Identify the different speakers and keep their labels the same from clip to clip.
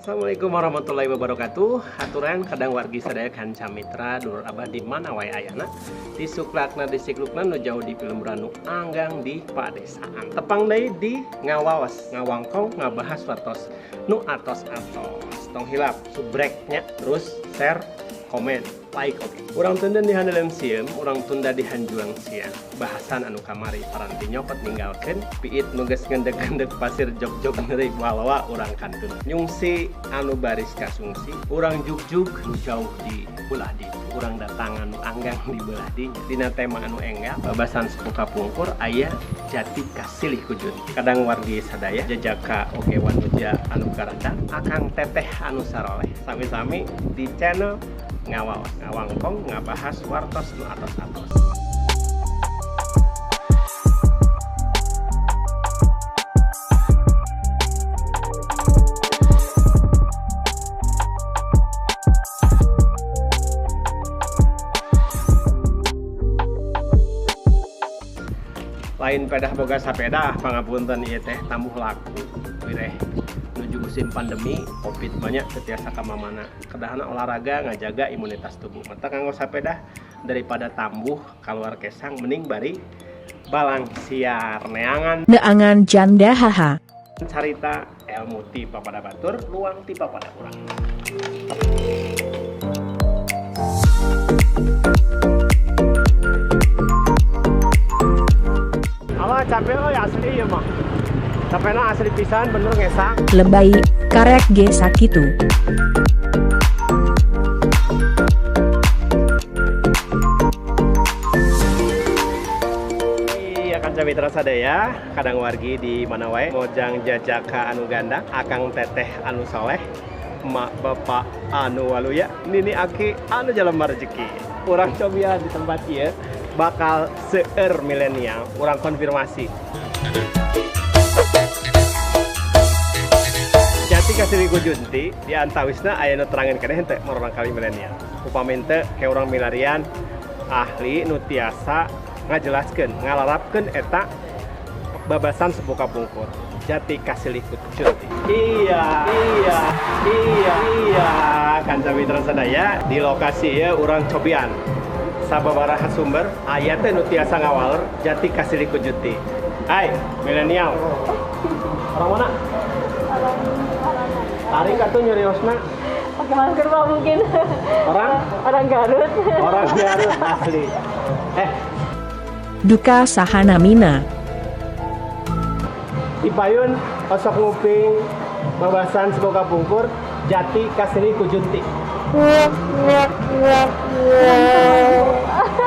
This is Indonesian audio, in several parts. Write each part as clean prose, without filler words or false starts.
Speaker 1: Assalamualaikum warahmatullahi wabarakatuh. Aturan kadang wargi sadaya kanca mitra dulur abah di mana wae ayana di suklakna di siklukna nu jauh di film ranu anggang di padesaan tepang deui di ngawaos ngawangkong ngabahas watos nu atos-atos tong hilap subreknya terus share komen like oke. Urang tunda di handeuleum sieum urang tunda di hanjuang siang bahasan anu kamari paranti nyopot ninggalkeun piit nu geus ngendeg-ngendeg pasir jog-jog neureuk walawa urang kantun nyungsi anu baris kasungsi urang jugjug nu jauh di belah di urang datangan nu anggang di belah di dina tema anu enggal babasan sepuka pungkur aya jati kasilih kujun kadang wargi sadaya jajaka oge wanuja anu garanda akang teteh anu saroleh sami-sami di channel ngawaos ngawangkong ngabahas wartos nu atos-atos. Lain pedah boga sapeda pangapunten ieu teh tambuh laku wireh nuju musim pandemi covid banyak setiasa kamamana kedahana olahraga ngajaga imunitas tubuh mata kanggo sapeda daripada tambuh keluar kesang mending bari balang siar neangan
Speaker 2: janda haha
Speaker 1: carita ilmu ti papada batur luang ti papada urang. Allah capek lo ya asli ya mah. Capekna asli pisan bener ngesak.
Speaker 2: lebay karek ge sakitu
Speaker 1: Iya kanca mitra sadaya kadang wargi di mana wae mojang jajaka anu ganda akang teteh anu soleh emak bapak anu waluya nini aki anu jalema rezeki urang cobian di tempat ieu bakal seueur milenial urang konfirmasi jati kasih Junti di antawisna aya nu terangeun keneh henteu orang kali milenial upami teu ke urang milarian ahli nu tiasa ngajelaskeun ngalarapkeun eta babasan sebuka pungkur jati kasih Junti. Iya kanca mitra sadaya di lokasi ya urang cobian sababaraha sumber aya teh nu tiasa ngawaler jati kasih Junti. Hai milenial orang mana? Tarik atau nyeriosna?
Speaker 3: Pakai masker pak mungkin. Orang Garut.
Speaker 1: Orang Garut asli.
Speaker 2: duka sahana mina
Speaker 1: Ipayun osok nguping babasan semoga pungkur jati kasih Junti.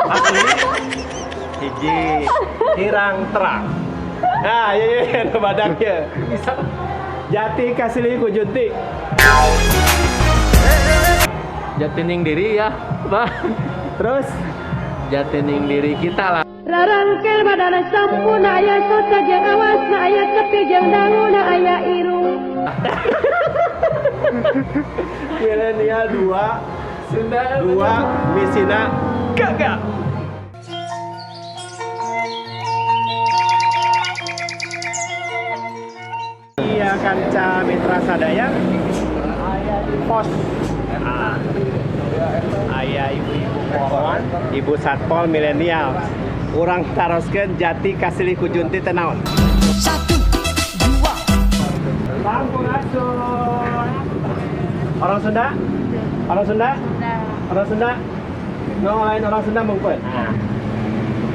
Speaker 1: Asli hiji tirang terang. Nah iya badaknya bisa jati kasih Junti.
Speaker 4: Jatining diri ya, Pak.
Speaker 1: Terus
Speaker 4: Jatining diri kita lah.
Speaker 3: Rarangkel badana sampuna aya sota jeung awasna aya kepi jeung danguna aya irung.
Speaker 1: milenial 2 misina gagal. Iya kanca mitra sadaya aya di pos aya ibu-ibu pohon ibu satpol milenial urang taroskeun jati kasih Junti teh naon 1 2 Sampurasun orang Sunda no lain orang Sunda mungkin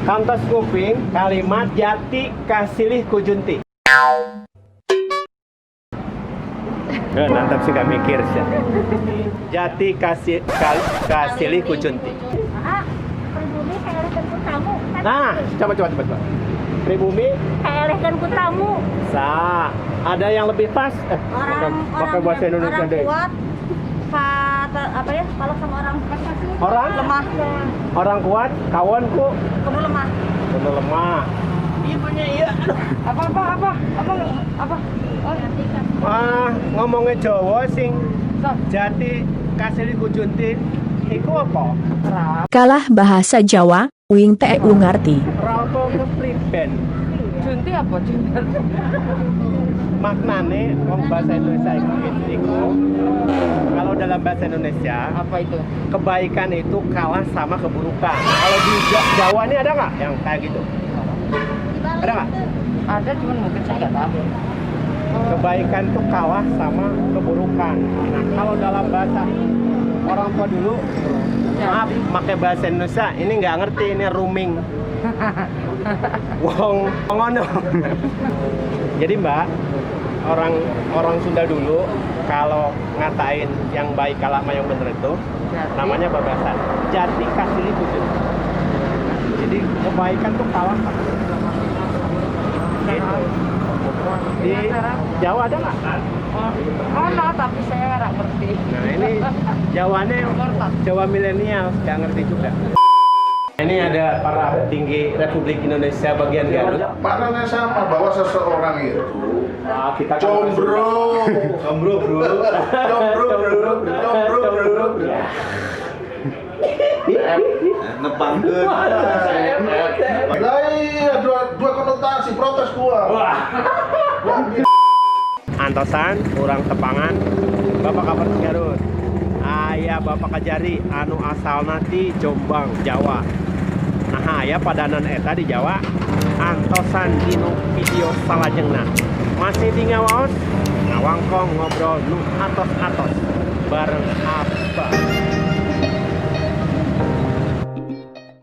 Speaker 1: kantos kuping kalimat jati kasih Junti. Nantap sih gak mikir sih. Jati kasih Junti.
Speaker 3: Pribumi kaelehkeun ku tamu.
Speaker 1: Nah, coba. Pribumi
Speaker 3: Kaelehkeun ku tamu.
Speaker 1: sah. Ada yang lebih pas? Pakai bahasa Indonesia
Speaker 3: orang
Speaker 1: deh.
Speaker 3: kuat. Apa ya? Kalau sama orang
Speaker 1: Orang
Speaker 3: lemah.
Speaker 1: Orang kuat, kawanku
Speaker 3: Kudu lemah.
Speaker 1: kudu lemah. Ibunya iya.
Speaker 3: Apa?
Speaker 1: Wah, ngomongnya Jawa sing jati kasih Junti. Iku apa?
Speaker 2: kalah bahasa Jawa uing teh ngarti
Speaker 1: Rauto kepriben.
Speaker 3: Junti apa? Junti.
Speaker 1: maknane wong bahasa Indonesia itu kalau dalam bahasa Indonesia
Speaker 5: Apa itu?
Speaker 1: kebaikan itu kalah sama keburukan. Kalau di Jawa ini ada nggak yang kayak gitu? Ada nggak?
Speaker 5: Ada, cuman mungkin saya nggak tahu.
Speaker 1: Kebaikan itu kalah sama keburukan. Nah, kalau dalam bahasa orang tua dulu, maaf, pakai bahasa Indonesia, ini nggak ngerti, ini rooming. Wong ngono. Jadi Mbak, orang Sunda dulu kalau ngatain yang baik kalah sama yang bener itu namanya babasan. Jati kasih itu. Jadi kebaikan tuh kalah sama gitu. Di Jawa ada nggak?
Speaker 5: Ada, tapi saya nggak ngerti.
Speaker 1: Nah ini Jawanya Jawa milenial, nggak ngerti juga. Ini ada para petinggi Republik Indonesia bagian Garut.
Speaker 6: Maknanya sama bahwa seseorang itu
Speaker 1: Kita
Speaker 6: combro,
Speaker 1: Jombro bro.
Speaker 6: nebangkeun. Lah iya dua konotasi protes gua.
Speaker 1: Antosan, orang Tepangan, Bapak Kabar Garut. Ayah Bapak Kajari, anu asal nanti Jombang, Jawa. Nah, ayah padanan eta di Jawa. Antosan dino video salajengna. Masih di ngawaos, ngawangkong ngobrol nu atos-atos bareng Abah.